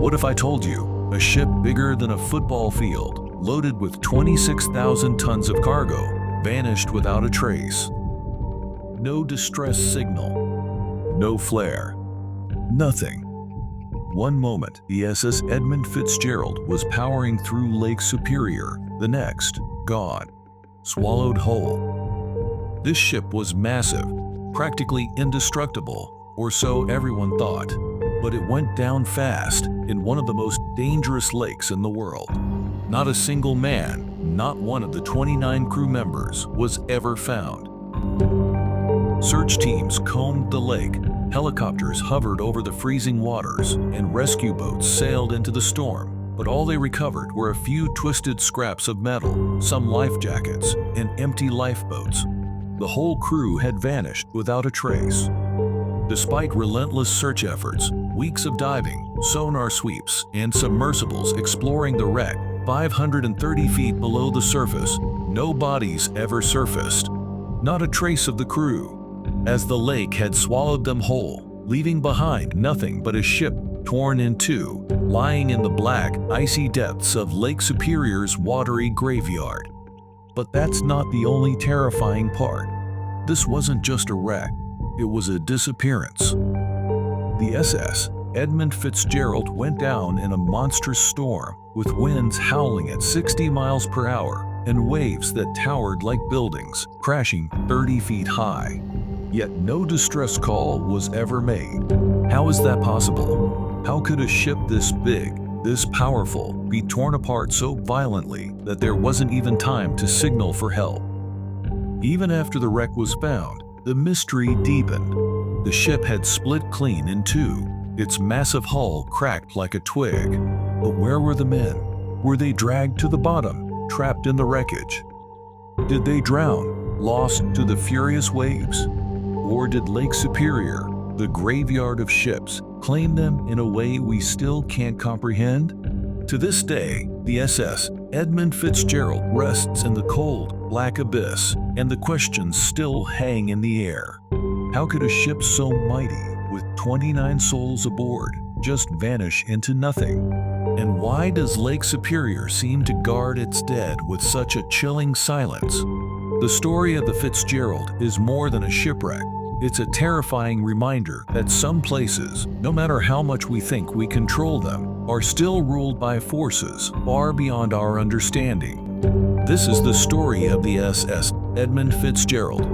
What if I told you a ship bigger than a football field, loaded with 26,000 tons of cargo, vanished without a trace? No distress signal, no flare, nothing. One moment, the SS Edmund Fitzgerald was powering through Lake Superior, the next, gone, swallowed whole. This ship was massive, practically indestructible, or so everyone thought, but it went down fast in one of the most dangerous lakes in the world. Not a single man, not one of the 29 crew members, was ever found. Search teams combed the lake, helicopters hovered over the freezing waters, and rescue boats sailed into the storm, but all they recovered were a few twisted scraps of metal, some life jackets, and empty lifeboats. The whole crew had vanished without a trace. Despite relentless search efforts, weeks of diving, sonar sweeps, and submersibles exploring the wreck 530 feet below the surface, no bodies ever surfaced. Not a trace of the crew, as the lake had swallowed them whole, leaving behind nothing but a ship torn in two, lying in the black, icy depths of Lake Superior's watery graveyard. But that's not the only terrifying part. This wasn't just a wreck, it was a disappearance. The SS Edmund Fitzgerald went down in a monstrous storm, with winds howling at 60 miles per hour and waves that towered like buildings, crashing 30 feet high. Yet no distress call was ever made. How is that possible? How could a ship this big, this powerful, be torn apart so violently that there wasn't even time to signal for help? Even after the wreck was found, the mystery deepened. The ship had split clean in two, its massive hull cracked like a twig. But where were the men? Were they dragged to the bottom, trapped in the wreckage? Did they drown, lost to the furious waves? Or did Lake Superior, the graveyard of ships, claim them in a way we still can't comprehend? To this day, the SS Edmund Fitzgerald rests in the cold, black abyss, and the questions still hang in the air. How could a ship so mighty, with 29 souls aboard, just vanish into nothing? And why does Lake Superior seem to guard its dead with such a chilling silence? The story of the Fitzgerald is more than a shipwreck. It's a terrifying reminder that some places, no matter how much we think we control them, are still ruled by forces far beyond our understanding. This is the story of the SS Edmund Fitzgerald,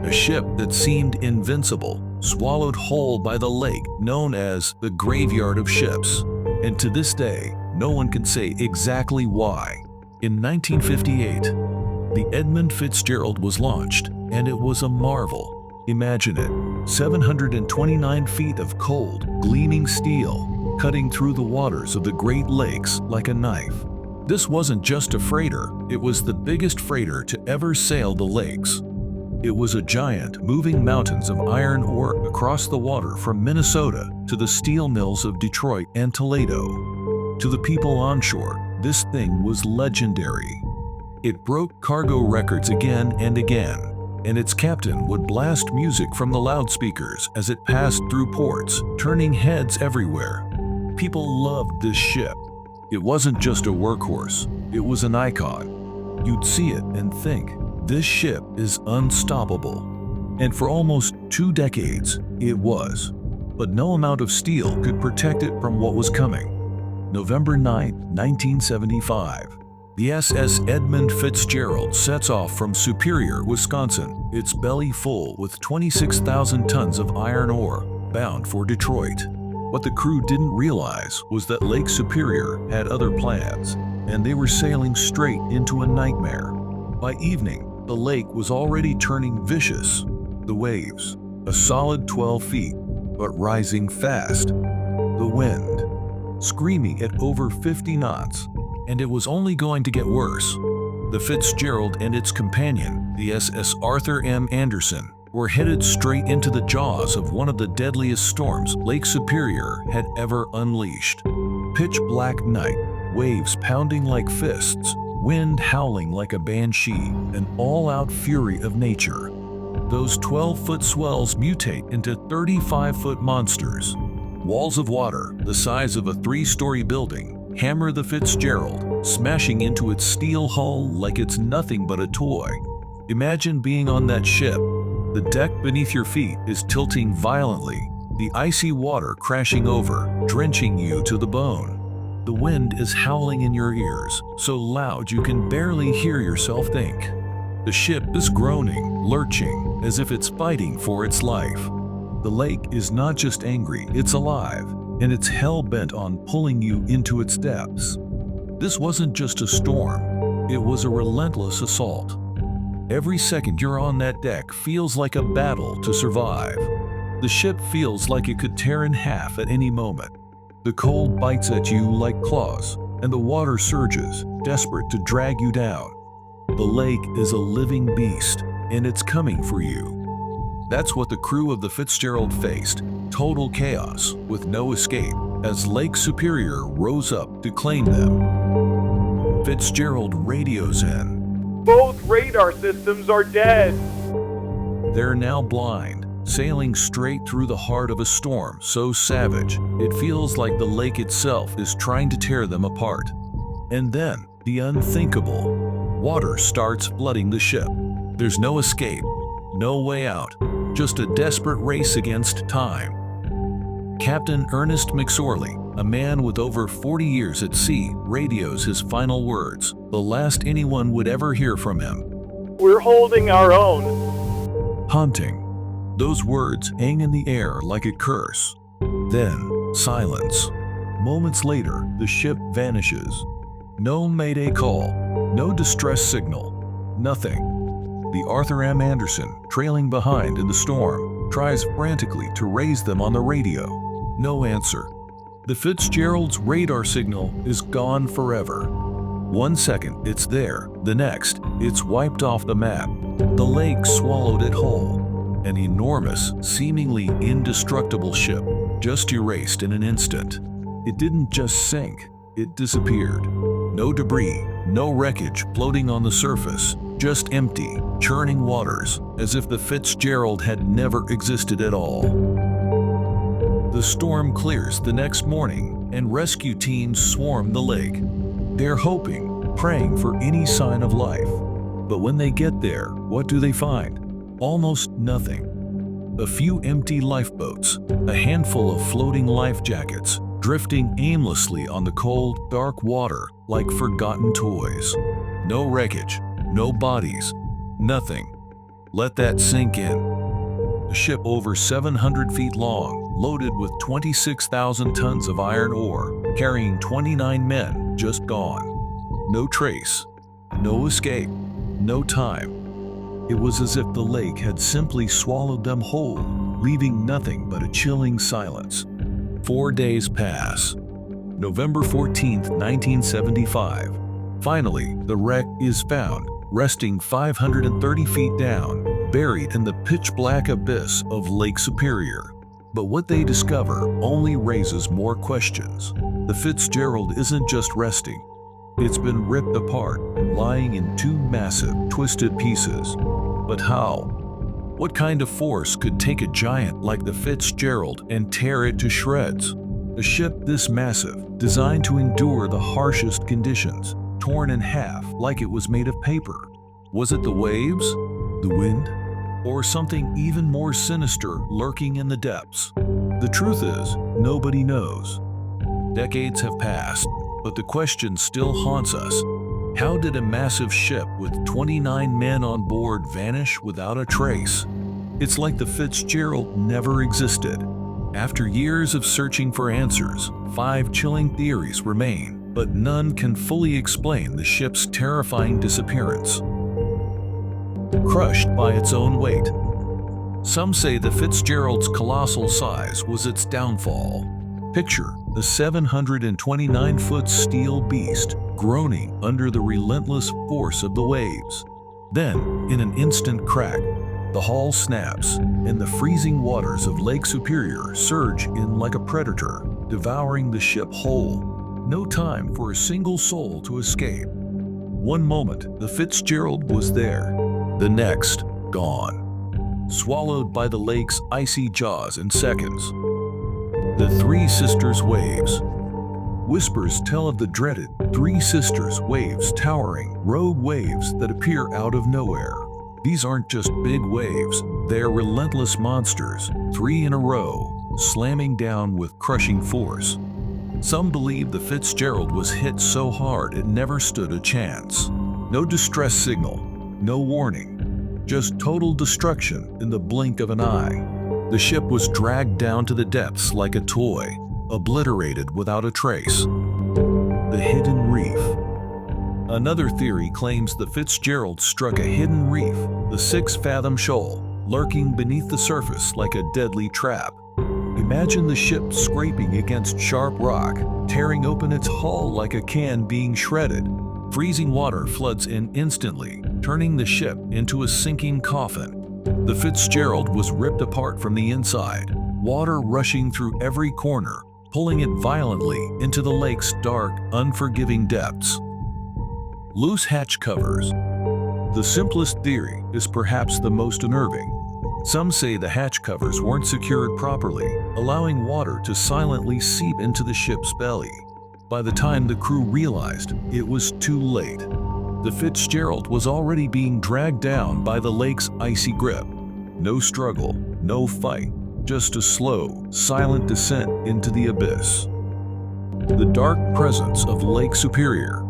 a ship that seemed invincible, swallowed whole by the lake known as the graveyard of ships. And to this day, no one can say exactly why. In 1958, the Edmund Fitzgerald was launched, and it was a marvel. Imagine it, 729 feet of cold, gleaming steel, cutting through the waters of the Great Lakes like a knife. This wasn't just a freighter, it was the biggest freighter to ever sail the lakes. It was a giant, moving mountains of iron ore across the water from Minnesota to the steel mills of Detroit and Toledo. To the people onshore, this thing was legendary. It broke cargo records again and again, and its captain would blast music from the loudspeakers as it passed through ports, turning heads everywhere. People loved this ship. It wasn't just a workhorse, it was an icon. You'd see it and think, this ship is unstoppable. And for almost 2 decades, it was. But no amount of steel could protect it from what was coming. November 9, 1975. The SS Edmund Fitzgerald sets off from Superior, Wisconsin, its belly full with 26,000 tons of iron ore, bound for Detroit. What the crew didn't realize was that Lake Superior had other plans, and they were sailing straight into a nightmare. By evening, the lake was already turning vicious. The waves, a solid 12 feet, but rising fast. The wind, screaming at over 50 knots. And it was only going to get worse. The Fitzgerald and its companion, the SS Arthur M. Anderson, were headed straight into the jaws of one of the deadliest storms Lake Superior had ever unleashed. Pitch black night, waves pounding like fists, wind howling like a banshee, an all-out fury of nature. Those 12-foot swells mutate into 35-foot monsters. Walls of water, the size of a 3-story building, hammer the Fitzgerald, smashing into its steel hull like it's nothing but a toy. Imagine being on that ship. The deck beneath your feet is tilting violently, the icy water crashing over, drenching you to the bone. The wind is howling in your ears, so loud you can barely hear yourself think. The ship is groaning, lurching, as if it's fighting for its life. The lake is not just angry, it's alive, and it's hell-bent on pulling you into its depths. This wasn't just a storm, it was a relentless assault. Every second you're on that deck feels like a battle to survive. The ship feels like it could tear in half at any moment. The cold bites at you like claws, and the water surges, desperate to drag you down. The lake is a living beast, and it's coming for you. That's what the crew of the Fitzgerald faced, total chaos with no escape, as Lake Superior rose up to claim them. Fitzgerald radios in. Both radar systems are dead. They're now blind, sailing straight through the heart of a storm so savage, it feels like the lake itself is trying to tear them apart. And then, the unthinkable. Water starts flooding the ship. There's no escape, no way out, just a desperate race against time. Captain Ernest McSorley, a man with over 40 years at sea, radios his final words, the last anyone would ever hear from him. We're holding our own. Haunting. Those words hang in the air like a curse. Then, silence. Moments later, the ship vanishes. No mayday call, no distress signal, nothing. The Arthur M. Anderson, trailing behind in the storm, tries frantically to raise them on the radio. No answer. The Fitzgerald's radar signal is gone forever. 1 second, it's there. The next, it's wiped off the map. The lake swallowed it whole. An enormous, seemingly indestructible ship, just erased in an instant. It didn't just sink, it disappeared. No debris, no wreckage floating on the surface, just empty, churning waters, as if the Fitzgerald had never existed at all. The storm clears the next morning, and rescue teams swarm the lake. They're hoping, praying for any sign of life. But when they get there, what do they find? Almost nothing. A few empty lifeboats, a handful of floating life jackets, drifting aimlessly on the cold, dark water like forgotten toys. No wreckage, no bodies, nothing. Let that sink in. A ship over 700 feet long, loaded with 26,000 tons of iron ore, carrying 29 men, just gone. No trace, no escape, no time. It was as if the lake had simply swallowed them whole, leaving nothing but a chilling silence. 4 days pass. November 14th, 1975. Finally, the wreck is found, resting 530 feet down, buried in the pitch-black abyss of Lake Superior. But what they discover only raises more questions. The Fitzgerald isn't just resting. It's been ripped apart, lying in 2 massive, twisted pieces. But how? What kind of force could take a giant like the Fitzgerald and tear it to shreds? A ship this massive, designed to endure the harshest conditions, torn in half like it was made of paper. Was it the waves? The wind? Or something even more sinister lurking in the depths? The truth is, nobody knows. Decades have passed, but the question still haunts us. How did a massive ship with 29 men on board vanish without a trace? It's like the Fitzgerald never existed. After years of searching for answers, 5 chilling theories remain, but none can fully explain the ship's terrifying disappearance. Crushed by its own weight. Some say the Fitzgerald's colossal size was its downfall. Picture the 729-foot steel beast groaning under the relentless force of the waves. Then, in an instant crack, the hull snaps, and the freezing waters of Lake Superior surge in like a predator, devouring the ship whole. No time for a single soul to escape. One moment, the Fitzgerald was there. The next, gone. Swallowed by the lake's icy jaws in seconds. The Three Sisters Waves. Whispers tell of the dreaded Three Sisters waves, towering, rogue waves that appear out of nowhere. These aren't just big waves, they're relentless monsters, 3 in a row, slamming down with crushing force. Some believe the Fitzgerald was hit so hard it never stood a chance. No distress signal, no warning, just total destruction in the blink of an eye. The ship was dragged down to the depths like a toy, obliterated without a trace. The hidden reef. Another theory claims the Fitzgerald struck a hidden reef, the 6-fathom shoal, lurking beneath the surface like a deadly trap. Imagine the ship scraping against sharp rock, tearing open its hull like a can being shredded. Freezing water floods in instantly, turning the ship into a sinking coffin. The Fitzgerald was ripped apart from the inside, water rushing through every corner, pulling it violently into the lake's dark, unforgiving depths. Loose hatch covers. The simplest theory is perhaps the most unnerving. Some say the hatch covers weren't secured properly, allowing water to silently seep into the ship's belly. By the time the crew realized, it was too late. The Fitzgerald was already being dragged down by the lake's icy grip. No struggle, no fight, just a slow, silent descent into the abyss. The dark presence of Lake Superior.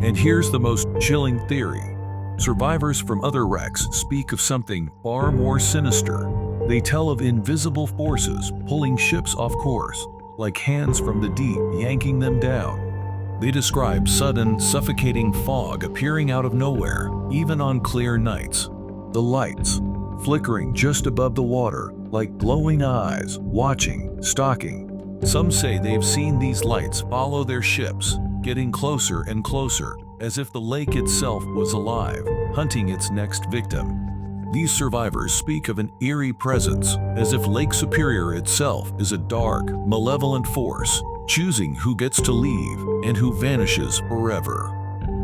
And here's the most chilling theory. Survivors from other wrecks speak of something far more sinister. They tell of invisible forces pulling ships off course, like hands from the deep yanking them down. They describe sudden, suffocating fog appearing out of nowhere, even on clear nights. The lights, flickering just above the water, like glowing eyes, watching, stalking. Some say they've seen these lights follow their ships, getting closer and closer, as if the lake itself was alive, hunting its next victim. These survivors speak of an eerie presence, as if Lake Superior itself is a dark, malevolent force, choosing who gets to leave and who vanishes forever.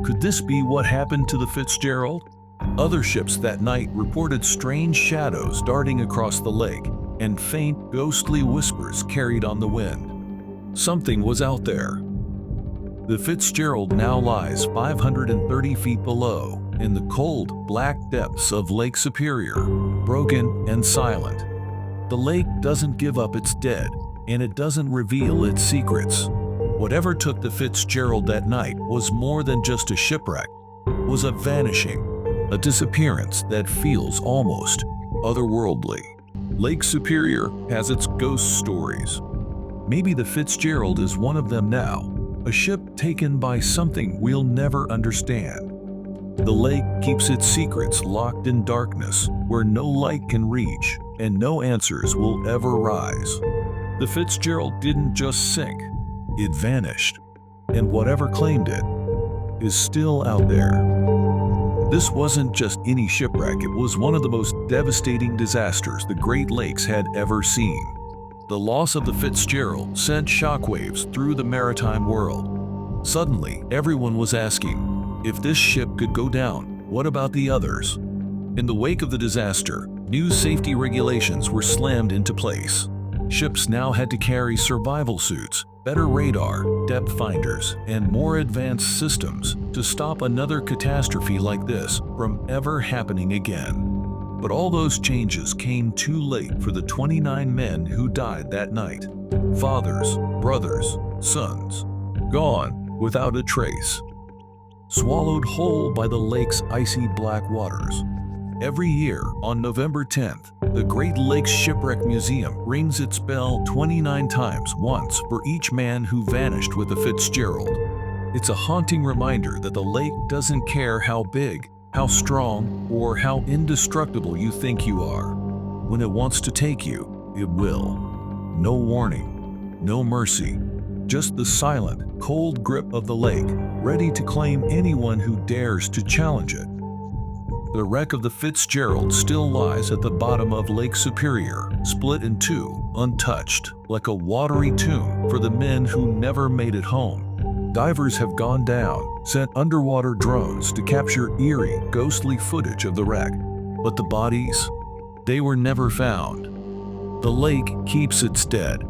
Could this be what happened to the Fitzgerald? Other ships that night reported strange shadows darting across the lake and faint, ghostly whispers carried on the wind. Something was out there. The Fitzgerald now lies 530 feet below, in the cold, black depths of Lake Superior, broken and silent. The lake doesn't give up its dead, and it doesn't reveal its secrets. Whatever took the Fitzgerald that night was more than just a shipwreck, was a vanishing, a disappearance that feels almost otherworldly. Lake Superior has its ghost stories. Maybe the Fitzgerald is one of them now, a ship taken by something we'll never understand. The lake keeps its secrets locked in darkness, where no light can reach and no answers will ever rise. The Fitzgerald didn't just sink, it vanished, and whatever claimed it is still out there. This wasn't just any shipwreck, it was one of the most devastating disasters the Great Lakes had ever seen. The loss of the Fitzgerald sent shockwaves through the maritime world. Suddenly, everyone was asking, if this ship could go down, what about the others? In the wake of the disaster, new safety regulations were slammed into place. Ships now had to carry survival suits, better radar, depth finders, and more advanced systems to stop another catastrophe like this from ever happening again. But all those changes came too late for the 29 men who died that night. Fathers, brothers, sons, gone without a trace. Swallowed whole by the lake's icy black waters. Every year, on November 10th, the Great Lakes Shipwreck Museum rings its bell 29 times, once for each man who vanished with the Fitzgerald. It's a haunting reminder that the lake doesn't care how big, how strong, or how indestructible you think you are. When it wants to take you, it will. No warning, no mercy, just the silent, cold grip of the lake, ready to claim anyone who dares to challenge it. The wreck of the Fitzgerald still lies at the bottom of Lake Superior, split in two, untouched, like a watery tomb for the men who never made it home. Divers have gone down, sent underwater drones to capture eerie, ghostly footage of the wreck. But the bodies? They were never found. The lake keeps its dead,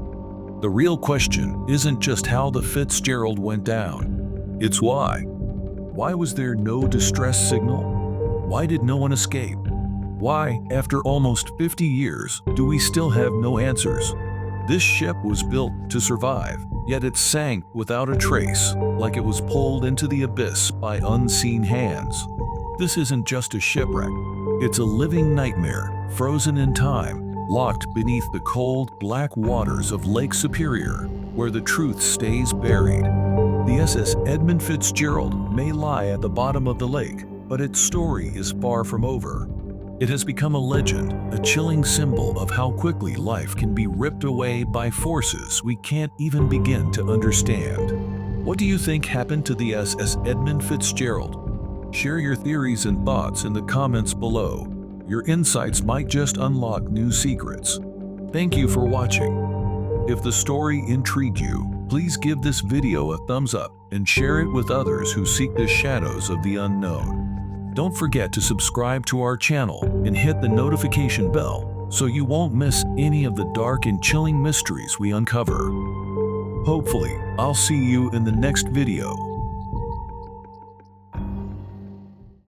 The real question isn't just how the Fitzgerald went down. It's why. Why was there no distress signal? Why did no one escape? Why, after almost 50 years, do we still have no answers? This ship was built to survive, yet it sank without a trace, like it was pulled into the abyss by unseen hands. This isn't just a shipwreck. It's a living nightmare, frozen in time, locked beneath the cold, black waters of Lake Superior, where the truth stays buried. The SS Edmund Fitzgerald may lie at the bottom of the lake, but its story is far from over. It has become a legend, a chilling symbol of how quickly life can be ripped away by forces we can't even begin to understand. What do you think happened to the SS Edmund Fitzgerald? Share your theories and thoughts in the comments below. Your insights might just unlock new secrets. Thank you for watching. If the story intrigued you, please give this video a thumbs up and share it with others who seek the shadows of the unknown. Don't forget to subscribe to our channel and hit the notification bell so you won't miss any of the dark and chilling mysteries we uncover. Hopefully, I'll see you in the next video.